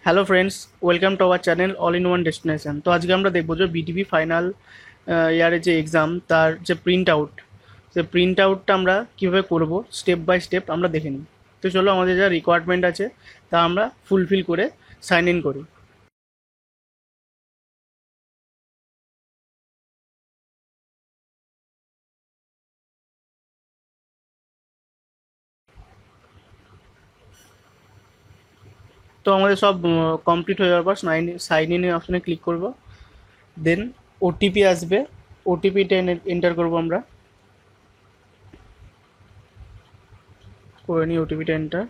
Hello friends, welcome to our channel all in one destination. তো আজকে আমরা দেখবো যে বিটিভি ফাইনাল ইয়ারের যে এক্সাম তার যে প্রিন্ট আউট, সে প্রিন্ট আউটটা আমরা কীভাবে করব স্টেপ বাই স্টেপ আমরা দেখে নিই। তো চলো আমাদের যা রিকোয়ারমেন্ট আছে তা আমরা ফুলফিল করে সাইন ইন করি। তো আমাদের সব কমপ্লিট হয়ে যাওয়ার পর সাইন ইন অপশনে ক্লিক করব। দেন ওটিপি আসবে, ওটিপিটা এন্টার করবো আমরা, করে নিই ওটিপিটা এন্টার।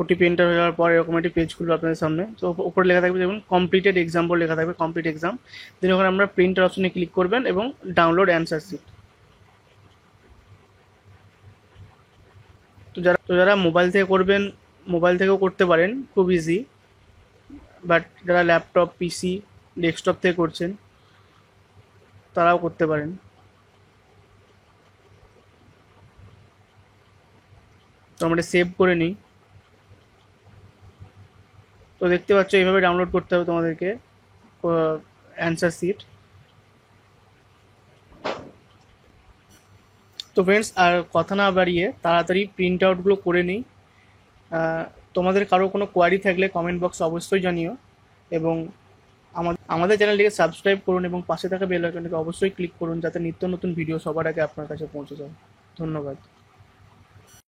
ওটিপি এন্টার হয়ে যাওয়ার পর এরকম একটি পেজ খুলবে আপনাদের সামনে। তো উপরে লেখা থাকবে যেমন কমপ্লিটেড এক্সাম বলে লেখা থাকবে, কমপ্লিট এক্সাম। দেন ওখানে আমরা প্রিন্টার অপশনে ক্লিক করবেন এবং ডাউনলোড অ্যান্সার শিট। তো যারা মোবাইল থেকে করবেন, মোবাইল থেকেও করতে পারেন, খুব ইজি। বাট যারা ল্যাপটপ, পিসি, ডেস্কটপ থেকে করছেন তারাও করতে পারেন। তো আমরা সেভ করে নিই। তো দেখতে পাচ্ছ এইভাবে ডাউনলোড করতে হবে তোমাদেরকে অ্যান্সার শিট। তো ফ্রেন্ডস, আর কথা না বাড়িয়ে তাড়াতাড়ি প্রিন্ট আউটগুলো করে নিই। তোমাদের কারো কোনো কোয়ারি থাকলে কমেন্ট বক্সে অবশ্যই জানিও, এবং আমাদের চ্যানেলটিকে সাবস্ক্রাইব করুন এবং পাশে থাকা বেল আইকনটিকে অবশ্যই ক্লিক করুন যাতে নিত্য নতুন ভিডিও সবার আগে আপনার কাছে পৌঁছে যায়। ধন্যবাদ।